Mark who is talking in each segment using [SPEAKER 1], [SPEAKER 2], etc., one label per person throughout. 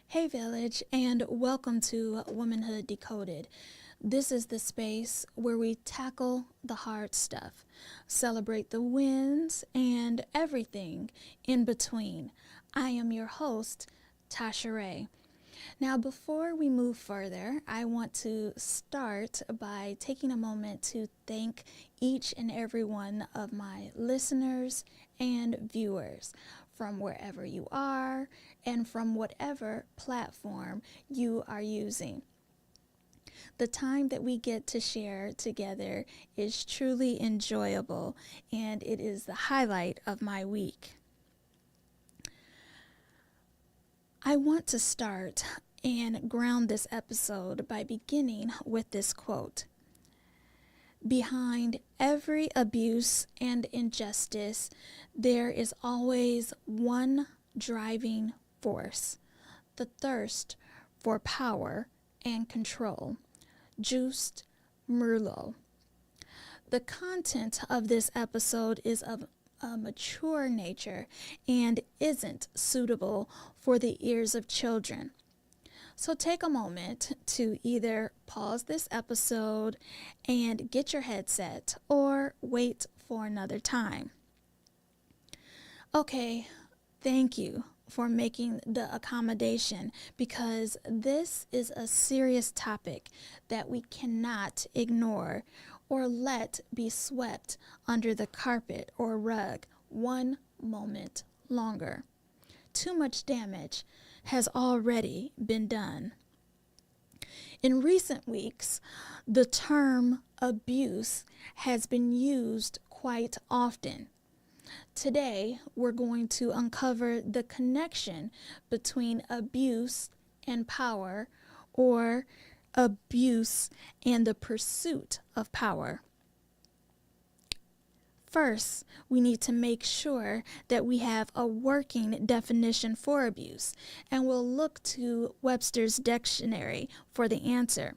[SPEAKER 1] Hey, Village, and welcome to Womanhood Decoded. This is the space where we tackle the hard stuff, celebrate the wins, and everything in between. I am your host, Tasha Ray. Now, before we move further, I want to start by taking a moment to thank each and every one of my listeners and viewers from wherever you are and from whatever platform you are using. The time that we get to share together is truly enjoyable, and it is the highlight of my week. I want to start and ground this episode by beginning with this quote. Behind every abuse and injustice, there is always one driving force, the thirst for power and control. Juste Merlot. The content of this episode is of a mature nature and isn't suitable for the ears of children. So take a moment to either pause this episode and get your headset or wait for another time. Okay, thank you for making the accommodation because this is a serious topic that we cannot ignore or let be swept under the carpet or rug one moment longer. Too much damage has already been done. In recent weeks, the term abuse has been used quite often. Today, we're going to uncover the connection between abuse and power, or abuse and the pursuit of power. First, we need to make sure that we have a working definition for abuse, and we'll look to Webster's dictionary for the answer.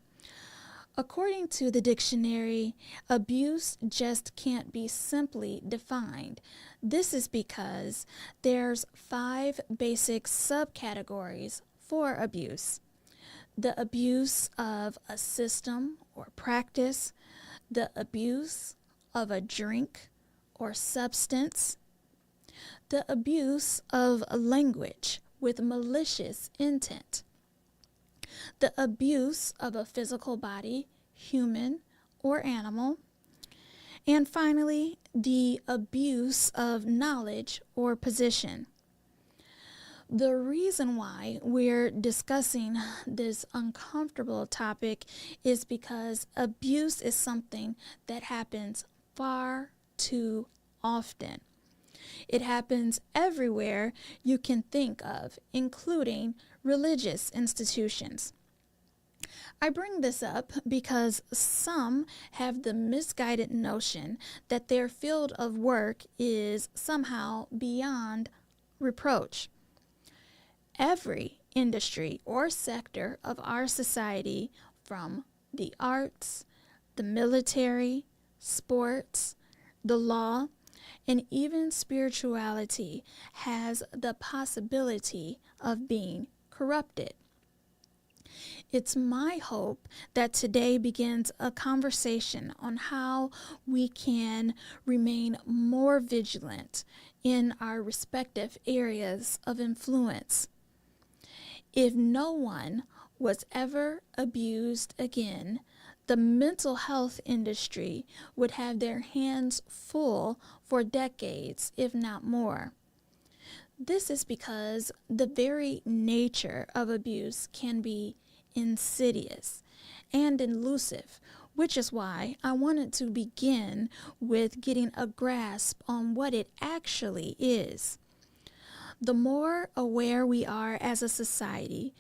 [SPEAKER 1] According to the dictionary, abuse just can't be simply defined. This is because there's 5 basic subcategories for abuse. The abuse of a system or practice, the abuse of a drink or substance, the abuse of language with malicious intent, the abuse of a physical body, human or animal, and finally, the abuse of knowledge or position. The reason why we're discussing this uncomfortable topic is because abuse is something that happens far too often. It happens everywhere you can think of, including religious institutions. I bring this up because some have the misguided notion that their field of work is somehow beyond reproach. Every industry or sector of our society, from the arts, the military, sports, the law, and even spirituality, has the possibility of being corrupted. It's my hope that today begins a conversation on how we can remain more vigilant in our respective areas of influence. If no one was ever abused again, the mental health industry would have their hands full for decades, if not more. This is because the very nature of abuse can be insidious and elusive, which is why I wanted to begin with getting a grasp on what it actually is. The more aware we are as a society,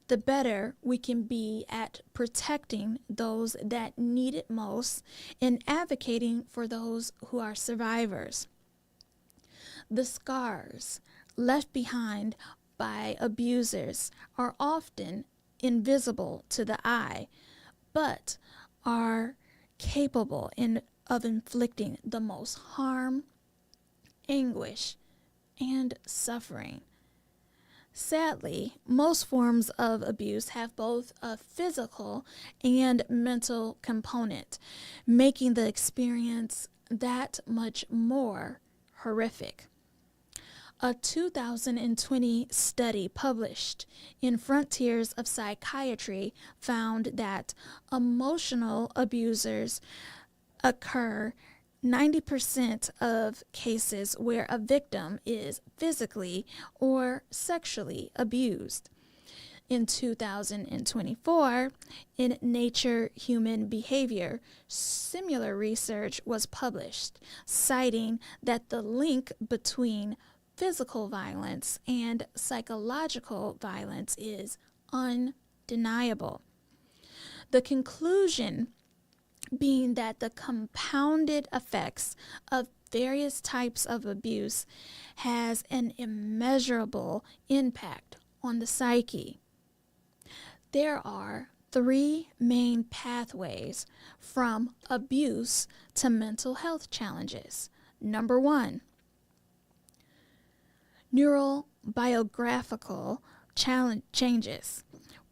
[SPEAKER 1] the better we can be at protecting those that need it most and advocating for those who are survivors. The scars left behind by abusers are often invisible to the eye, but are capable of inflicting the most harm, anguish, and suffering. Sadly, most forms of abuse have both a physical and mental component, making the experience that much more horrific. A 2020 study published in Frontiers of Psychiatry found that emotional abusers occur 90% of cases where a victim is physically or sexually abused. In 2024, in Nature Human Behavior, similar research was published, citing that the link between physical violence and psychological violence is undeniable. The conclusion being that the compounded effects of various types of abuse has an immeasurable impact on the psyche. There are three main pathways from abuse to mental health challenges. Number one, neurobiographical changes,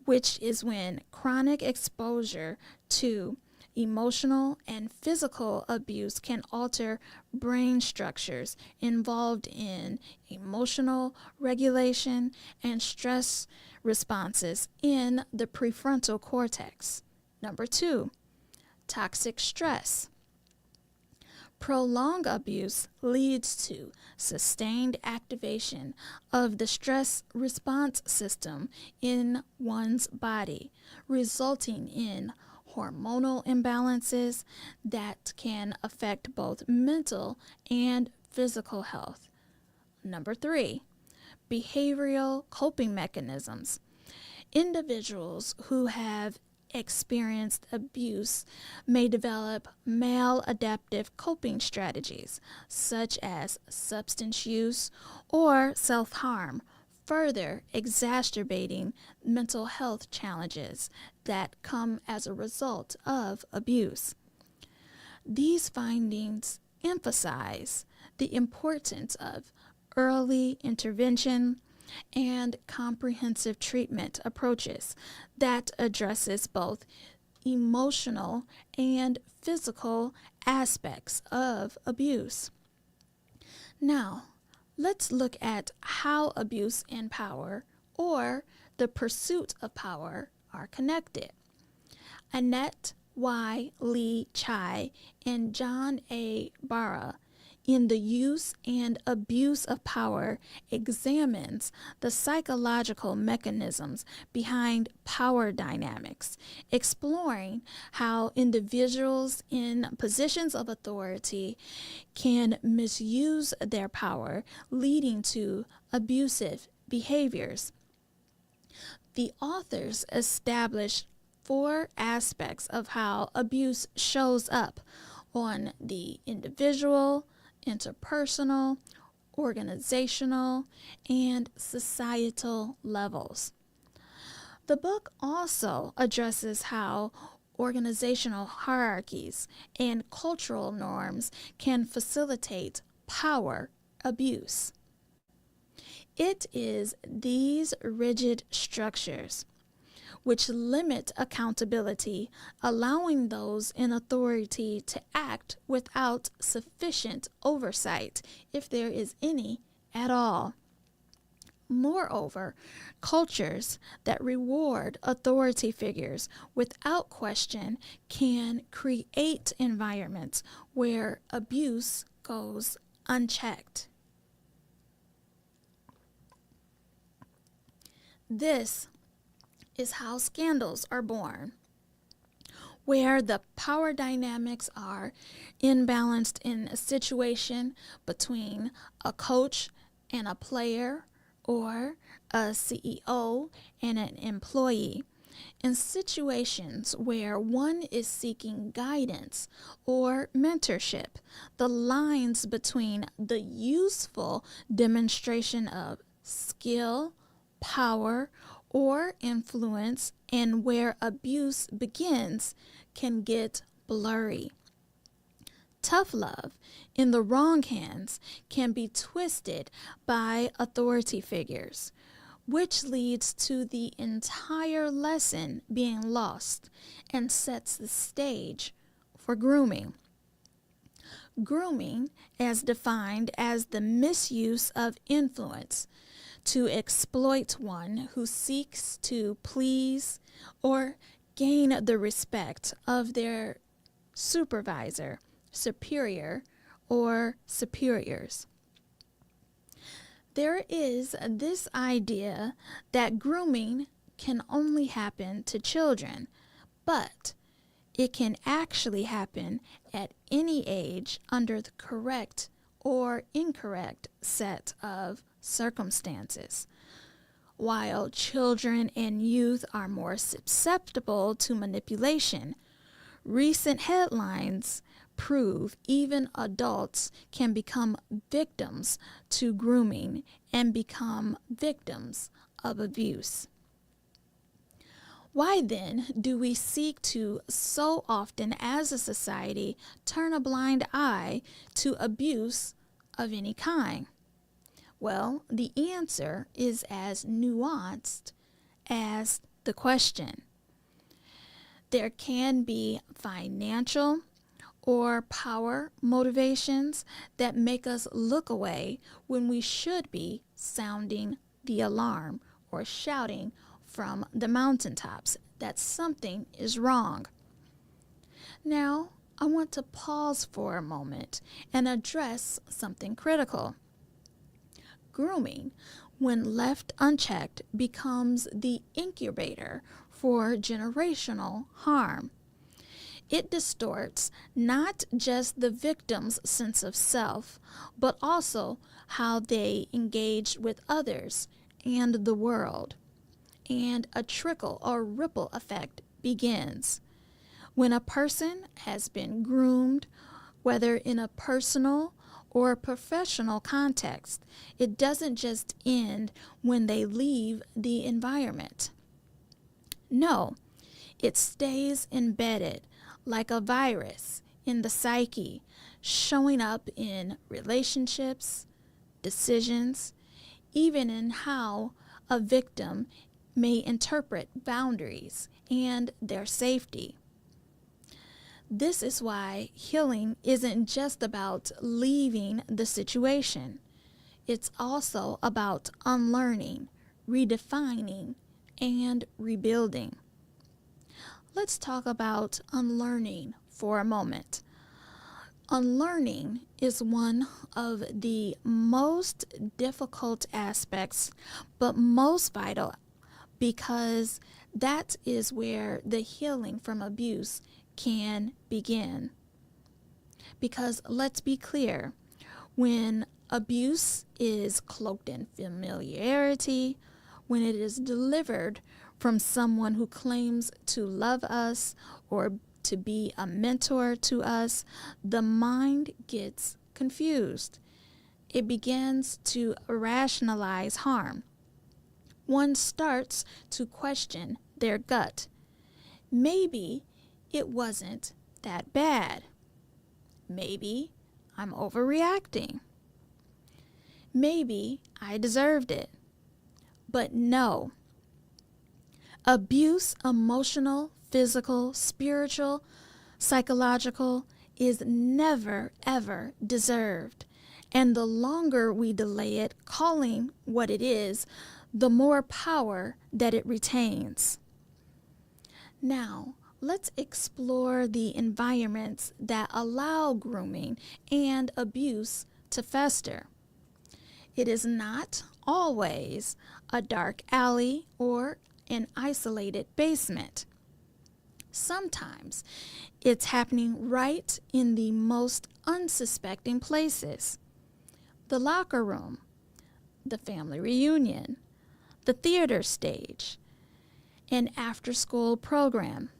[SPEAKER 1] which is when chronic exposure to emotional and physical abuse can alter brain structures involved in emotional regulation and stress responses in the prefrontal cortex. Number two, toxic stress. Prolonged abuse leads to sustained activation of the stress response system in one's body, resulting in hormonal imbalances that can affect both mental and physical health. Number three, behavioral coping mechanisms. Individuals who have experienced abuse may develop maladaptive coping strategies, such as substance use or self-harm, further exacerbating mental health challenges that come as a result of abuse. These findings emphasize the importance of early intervention and comprehensive treatment approaches that addresses both emotional and physical aspects of abuse. Now, let's look at how abuse and power, or the pursuit of power, are connected. Annette Y. Lee Chai and John A. Barra in The Use and Abuse of Power examines the psychological mechanisms behind power dynamics, exploring how individuals in positions of authority can misuse their power, leading to abusive behaviors. The authors establish four aspects of how abuse shows up on the individual, interpersonal, organizational, and societal levels. The book also addresses how organizational hierarchies and cultural norms can facilitate power abuse. It is these rigid structures which limit accountability, allowing those in authority to act without sufficient oversight, if there is any at all. Moreover, cultures that reward authority figures without question can create environments where abuse goes unchecked. This is how scandals are born, where the power dynamics are imbalanced in a situation between a coach and a player, or a CEO and an employee. In situations where one is seeking guidance or mentorship, the lines between the useful demonstration of skill, power, or influence and where abuse begins can get blurry. Tough love in the wrong hands can be twisted by authority figures, which leads to the entire lesson being lost and sets the stage for grooming. Grooming, as defined as the misuse of influence to exploit one who seeks to please or gain the respect of their supervisor, superior, or superiors. There is this idea that grooming can only happen to children, but it can actually happen at any age under the correct or incorrect set of circumstances. While children and youth are more susceptible to manipulation, recent headlines prove even adults can become victims to grooming and become victims of abuse. Why then do we seek to so often as a society turn a blind eye to abuse of any kind? Well, the answer is as nuanced as the question. There can be financial or power motivations that make us look away when we should be sounding the alarm or shouting from the mountaintops that something is wrong. Now, I want to pause for a moment and address something critical. Grooming, when left unchecked, becomes the incubator for generational harm. It distorts not just the victim's sense of self, but also how they engage with others and the world. And a trickle or ripple effect begins. When a person has been groomed, whether in a personal or a professional context, it doesn't just end when they leave the environment. No, it stays embedded like a virus in the psyche, showing up in relationships, decisions, even in how a victim may interpret boundaries and their safety. This is why healing isn't just about leaving the situation. It's also about unlearning, redefining, and rebuilding. Let's talk about unlearning for a moment. Unlearning is one of the most difficult aspects, but most vital, because that is where the healing from abuse can begin. Because let's be clear, when abuse is cloaked in familiarity, when it is delivered from someone who claims to love us or to be a mentor to us, the mind gets confused. It begins to rationalize harm. One starts to question their gut. Maybe it wasn't that bad. Maybe I'm overreacting. Maybe I deserved it. But no. Abuse, emotional, physical, spiritual, psychological, is never, ever deserved. And the longer we delay it, calling what it is, the more power that it retains. Now, let's explore the environments that allow grooming and abuse to fester. It is not always a dark alley or an isolated basement. Sometimes it's happening right in the most unsuspecting places. The locker room, the family reunion, the theater stage, an after-school program.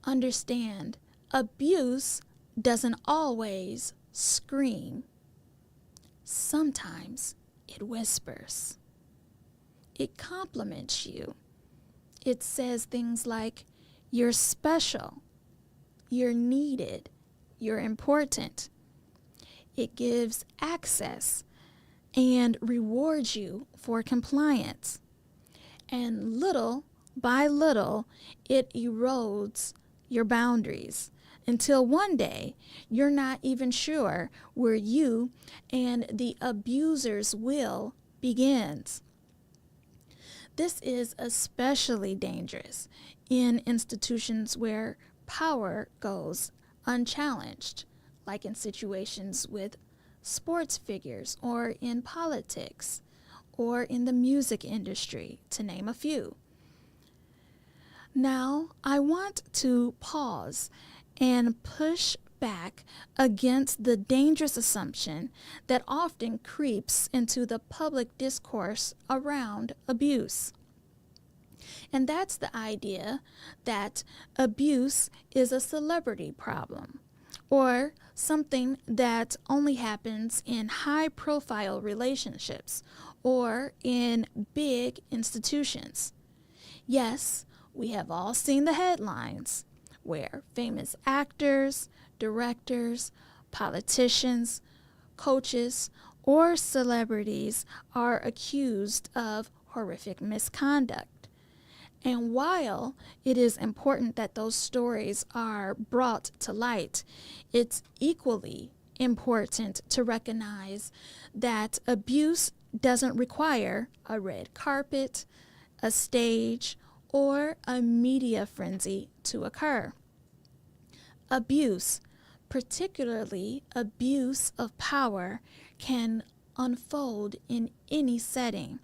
[SPEAKER 1] Understand, abuse doesn't always scream. Sometimes it whispers. It compliments you. It says things like, you're special, you're needed, you're important. It gives access and rewards you for compliance. And little by little, it erodes your boundaries until one day you're not even sure where you and the abuser's will begins. This is especially dangerous in institutions where power goes unchallenged, like in situations with sports figures or in politics or in the music industry, to name a few. Now, I want to pause and push back against the dangerous assumption that often creeps into the public discourse around abuse. And that's the idea that abuse is a celebrity problem or something that only happens in high-profile relationships or in big institutions. Yes, we have all seen the headlines where famous actors, directors, politicians, coaches, or celebrities are accused of horrific misconduct. And while it is important that those stories are brought to light, it's equally important to recognize that abuse doesn't require a red carpet, a stage, or a media frenzy to occur. Abuse, particularly abuse of power, can unfold in any setting.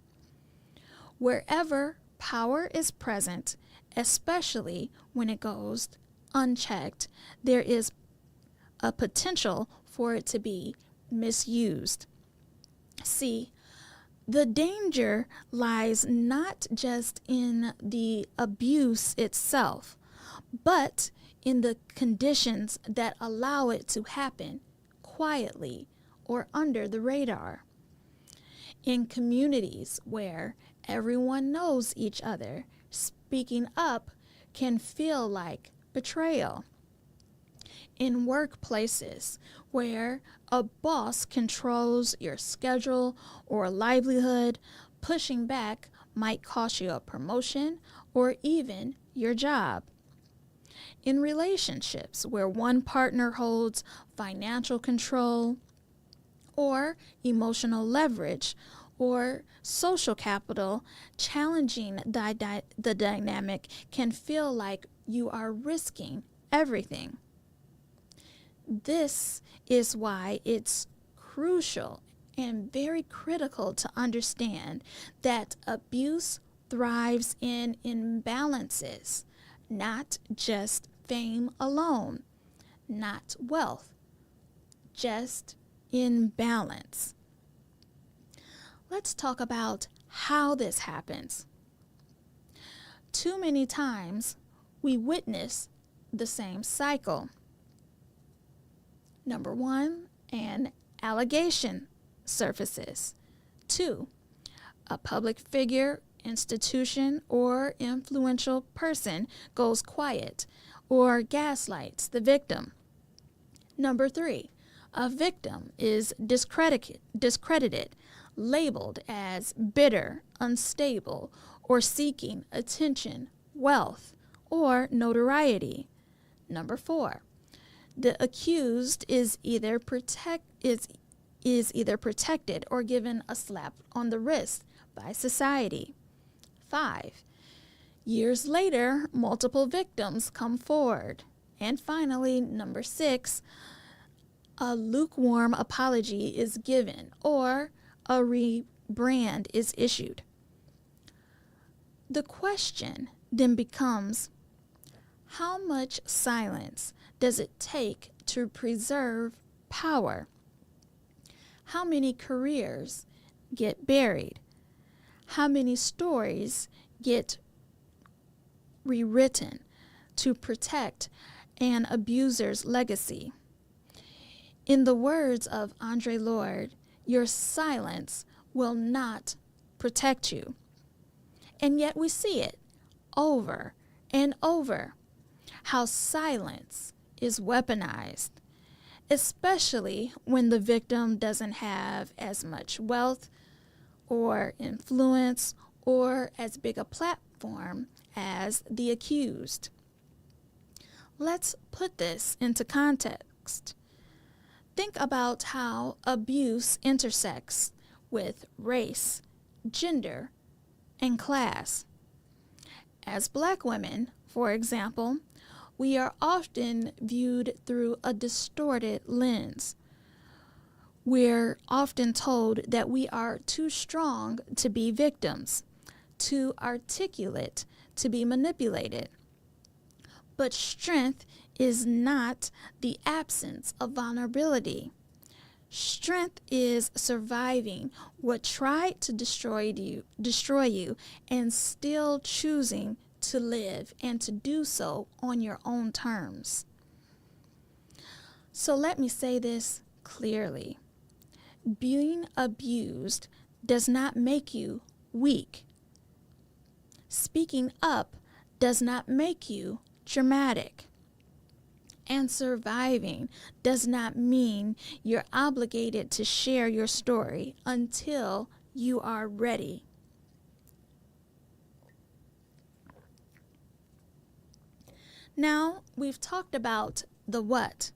[SPEAKER 1] Wherever power is present, especially when it goes unchecked, there is a potential for it to be misused. See, the danger lies not just in the abuse itself, but in the conditions that allow it to happen quietly or under the radar. In communities where everyone knows each other, speaking up can feel like betrayal. In workplaces where a boss controls your schedule or livelihood, pushing back might cost you a promotion or even your job. In relationships where one partner holds financial control or emotional leverage or social capital, challenging the dynamic can feel like you are risking everything. This is why it's crucial and very critical to understand that abuse thrives in imbalances, not just fame alone, not wealth, just imbalance. Let's talk about how this happens. Too many times we witness the same cycle. Number 1, an allegation surfaces. 2, a public figure, institution, or influential person goes quiet or gaslights the victim. Number 3, a victim is discredited, labeled as bitter, unstable, or seeking attention, wealth, or notoriety. Number 4, the accused is either protected or given a slap on the wrist by society. 5, years later, multiple victims come forward. And finally, number 6, a lukewarm apology is given or a rebrand is issued. The question then becomes, how much silence does it take to preserve power? How many careers get buried? How many stories get rewritten to protect an abuser's legacy? In the words of Andre Lorde, your silence will not protect you. And yet we see it over and over, how silence is weaponized especially when the victim doesn't have as much wealth or influence or as big a platform as the accused. Let's put this into context. Think about how abuse intersects with race, gender, and class. As Black women, for example, we are often viewed through a distorted lens. We're often told that we are too strong to be victims, too articulate to be manipulated. But strength is not the absence of vulnerability. Strength is surviving what tried to destroy you and still choosing to live and to do so on your own terms. So let me say this clearly. Being abused does not make you weak. Speaking up does not make you dramatic. And surviving does not mean you're obligated to share your story until you are ready. Now, we've talked about the what.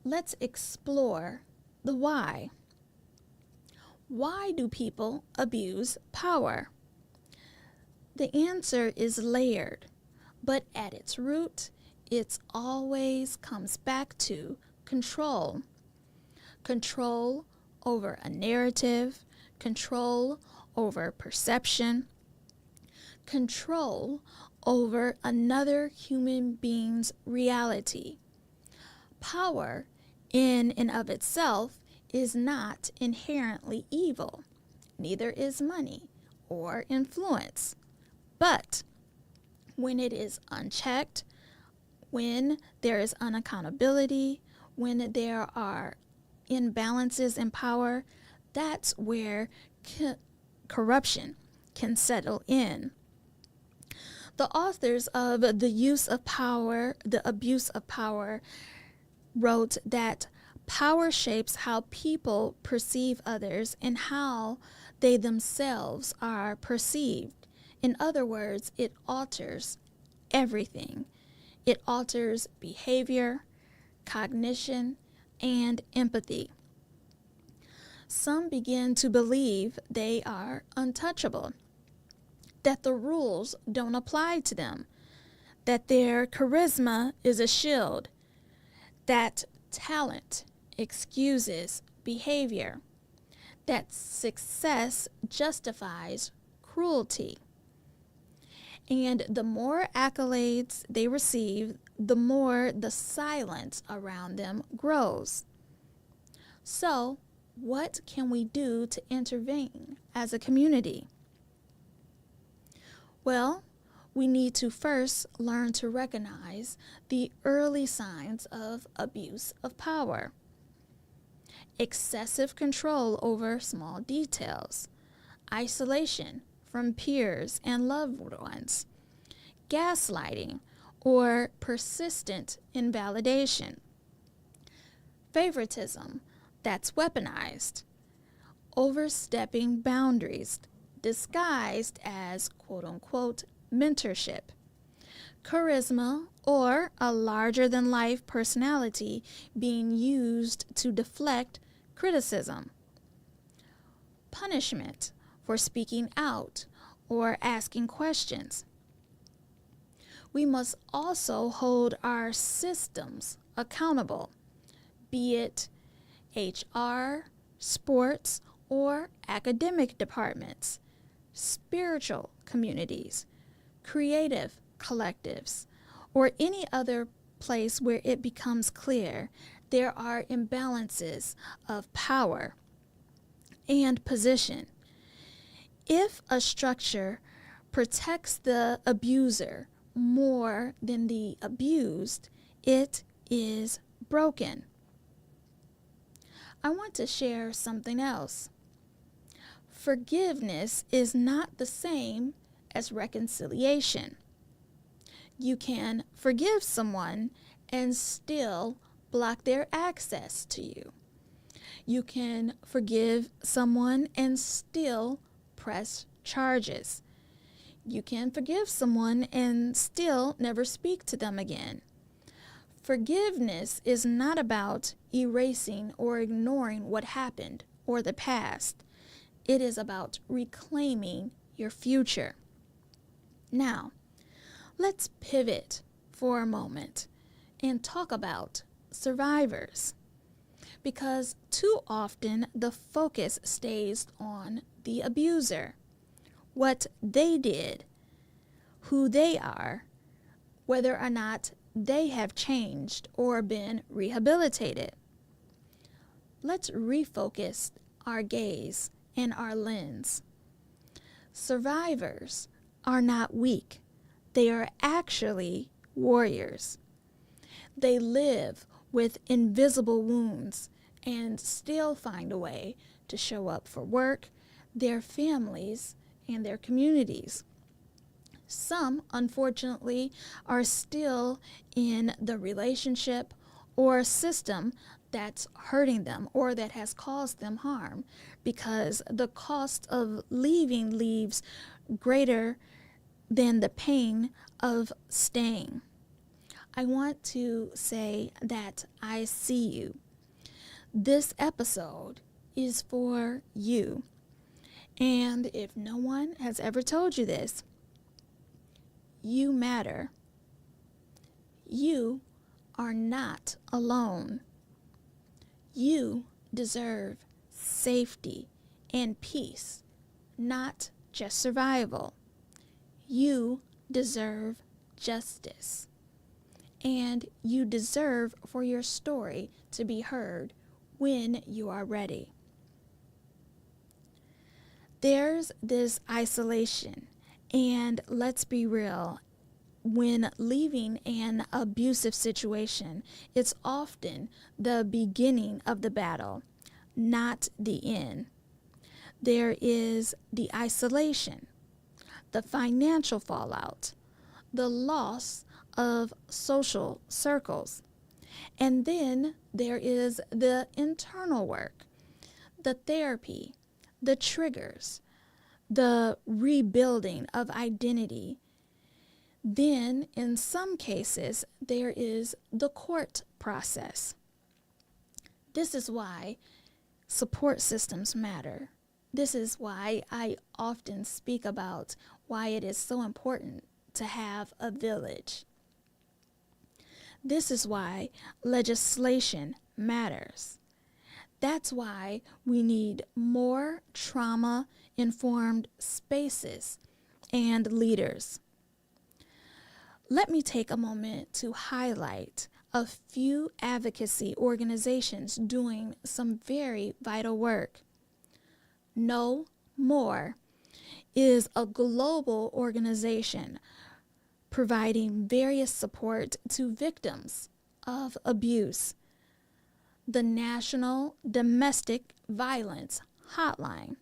[SPEAKER 1] Let's explore the why. Why do people abuse power? The answer is layered, but at its root, it always comes back to control. Control over a narrative, control over perception, control over another human being's reality. Power, in and of itself, is not inherently evil. Neither is money or influence. But when it is unchecked, when there is unaccountability, when there are imbalances in power, that's where corruption can settle in. The authors of The Use of Power, The Abuse of Power wrote that power shapes how people perceive others and how they themselves are perceived. In other words, it alters everything. It alters behavior, cognition, and empathy. Some begin to believe they are untouchable, that the rules don't apply to them, that their charisma is a shield, that talent excuses behavior, that success justifies cruelty. And the more accolades they receive, the more the silence around them grows. So, what can we do to intervene as a community? Well, we need to first learn to recognize the early signs of abuse of power. Excessive control over small details, isolation from peers and loved ones, gaslighting or persistent invalidation, favoritism that's weaponized, overstepping boundaries disguised as quote-unquote mentorship, charisma or a larger-than-life personality being used to deflect criticism, punishment for speaking out or asking questions. We must also hold our systems accountable, be it HR, sports, or academic departments, spiritual communities, creative collectives, or any other place where it becomes clear there are imbalances of power and position. If a structure protects the abuser more than the abused, it is broken. I want to share something else. Forgiveness is not the same as reconciliation. You can forgive someone and still block their access to you. You can forgive someone and still press charges. You can forgive someone and still never speak to them again. Forgiveness is not about erasing or ignoring what happened or the past. It is about reclaiming your future. Now, let's pivot for a moment and talk about survivors, because too often the focus stays on the abuser, what they did, who they are, whether or not they have changed or been rehabilitated. Let's refocus our gaze and our lens. Survivors are not weak. They are actually warriors. They live with invisible wounds and still find a way to show up for work, their families, and their communities. Some, unfortunately, are still in the relationship or system that's hurting them or that has caused them harm, because the cost of leaving leaves greater than the pain of staying. I want to say that I see you. This episode is for you. And if no one has ever told you this, you matter. You are not alone. You deserve safety and peace, not just survival. You deserve justice. And you deserve for your story to be heard when you are ready. There's this isolation, and let's be real, when leaving an abusive situation, it's often the beginning of the battle, not the end. There is the isolation, the financial fallout, the loss of social circles, and then there is the internal work, the therapy, the triggers, the rebuilding of identity. Then, in some cases, there is the court process. This is why support systems matter. This is why I often speak about why it is so important to have a village. This is why legislation matters. That's why we need more trauma-informed spaces and leaders. Let me take a moment to highlight a few advocacy organizations doing some very vital work. No More is a global organization providing various support to victims of abuse. The National Domestic Violence Hotline.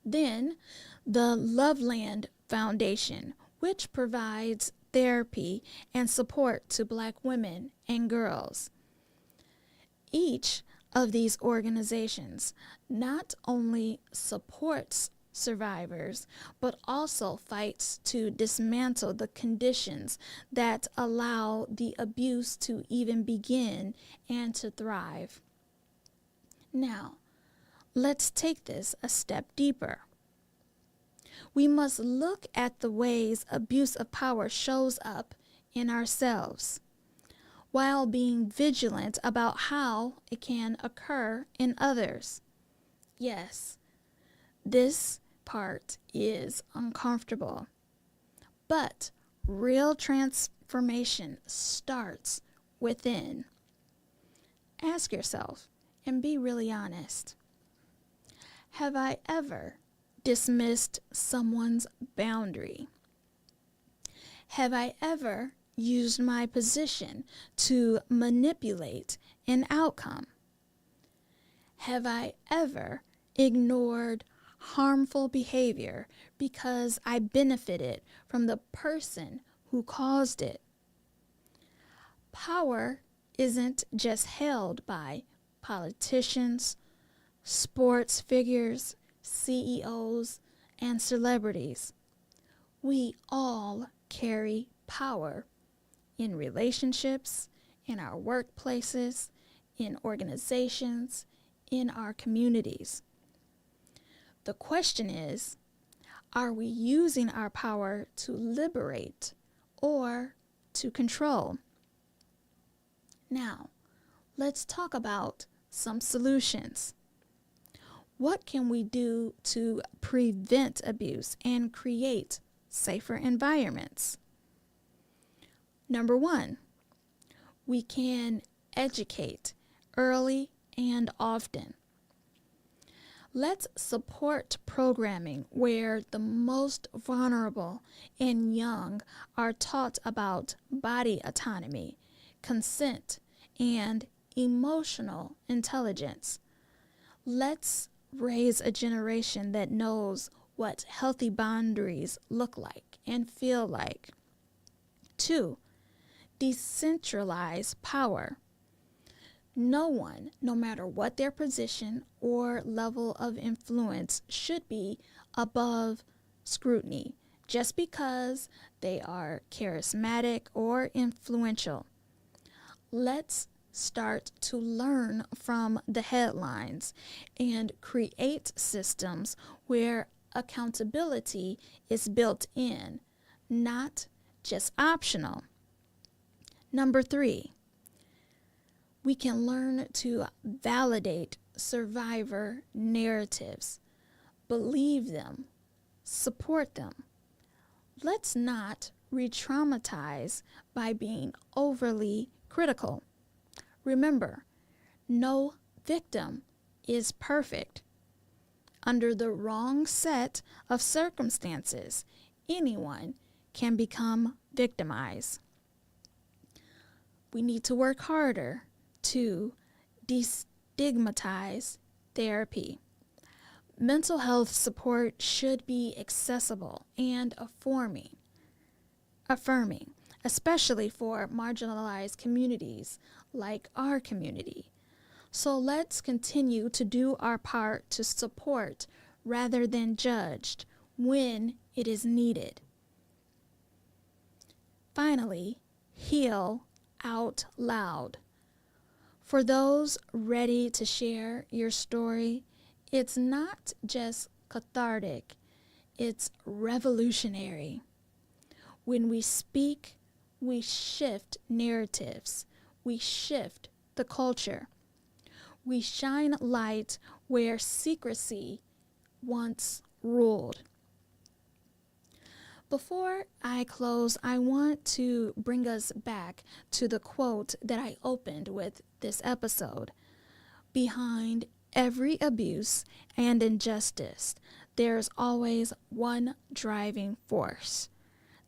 [SPEAKER 1] Then the Loveland Foundation, which provides therapy and support to Black women and girls. Each of these organizations not only supports survivors, but also fights to dismantle the conditions that allow the abuse to even begin and to thrive. Now, let's take this a step deeper. We must look at the ways abuse of power shows up in ourselves, while being vigilant about how it can occur in others. Yes, this part is uncomfortable, but real transformation starts within. Ask yourself and be really honest. Have I ever dismissed someone's boundary? Have I ever used my position to manipulate an outcome? Have I ever ignored harmful behavior because I benefited from the person who caused it? Power isn't just held by politicians, sports figures, CEOs, and celebrities. We all carry power in relationships, in our workplaces, in organizations, in our communities. The question is, are we using our power to liberate or to control? Now, let's talk about some solutions. What can we do to prevent abuse and create safer environments? Number one, we can educate early and often. Let's support programming where the most vulnerable and young are taught about body autonomy, consent, and emotional intelligence. Let's raise a generation that knows what healthy boundaries look like and feel like. 2, decentralize power. No one, no matter what their position or level of influence, should be above scrutiny just because they are charismatic or influential. Let's start to learn from the headlines and create systems where accountability is built in, not just optional. Number 3, we can learn to validate survivor narratives, believe them, support them. Let's not re-traumatize by being overly critical. Remember, no victim is perfect. Under the wrong set of circumstances, anyone can become victimized. We need to work harder to destigmatize therapy. Mental health support should be accessible and affirming, especially for marginalized communities like our community. So let's continue to do our part to support rather than judge when it is needed. Finally, heal out loud. For those ready to share your story, it's not just cathartic, it's revolutionary. When we speak, we shift narratives, we shift the culture. We shine light where secrecy once ruled. Before I close, I want to bring us back to the quote that I opened with this episode. Behind every abuse and injustice, there's always one driving force: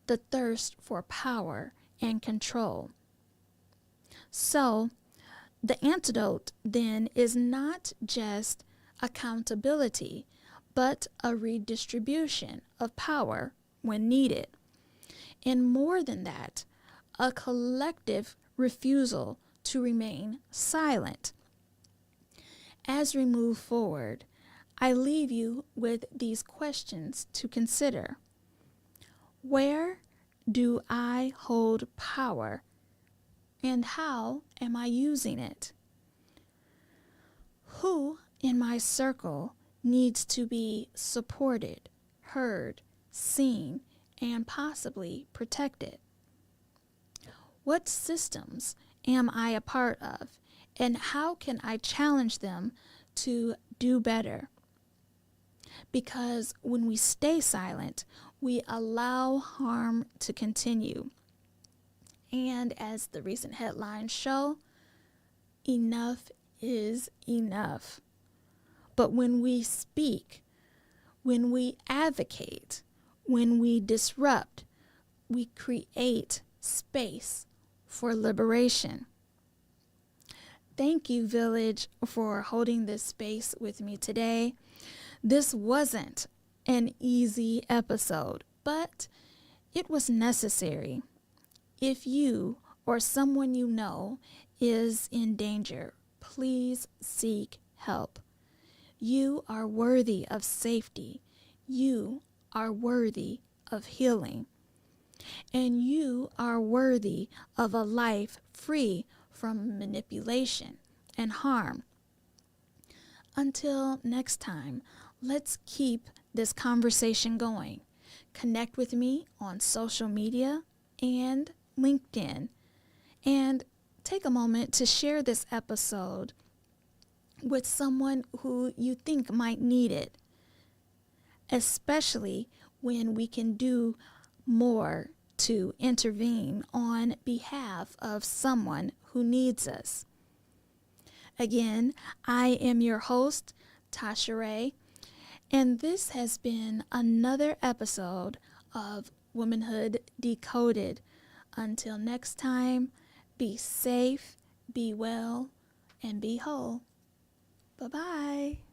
[SPEAKER 1] the thirst for power and control. So, the antidote then is not just accountability, but a redistribution of power when needed. And more than that, a collective refusal to remain silent. As we move forward, I leave you with these questions to consider. Where do I hold power, and how am I using it? Who in my circle needs to be supported, heard, seen, and possibly protected? What systems am I a part of, and how can I challenge them to do better? Because when we stay silent, we allow harm to continue. And as the recent headlines show, enough is enough. But when we speak, when we advocate, when we disrupt, we create space for liberation. Thank you, Village, for holding this space with me today. This wasn't an easy episode, but it was necessary. If you or someone you know is in danger, please seek help. You are worthy of safety. You are worthy of healing. And you are worthy of a life free from manipulation and harm. Until next time, let's keep this conversation going. Connect with me on social media and LinkedIn. And take a moment to share this episode with someone who you think might need it, especially when we can do more to intervene on behalf of someone who needs us. Again, I am your host, Tasha Ray, and this has been another episode of Womanhood Decoded. Until next time, be safe, be well, and be whole. Bye-bye.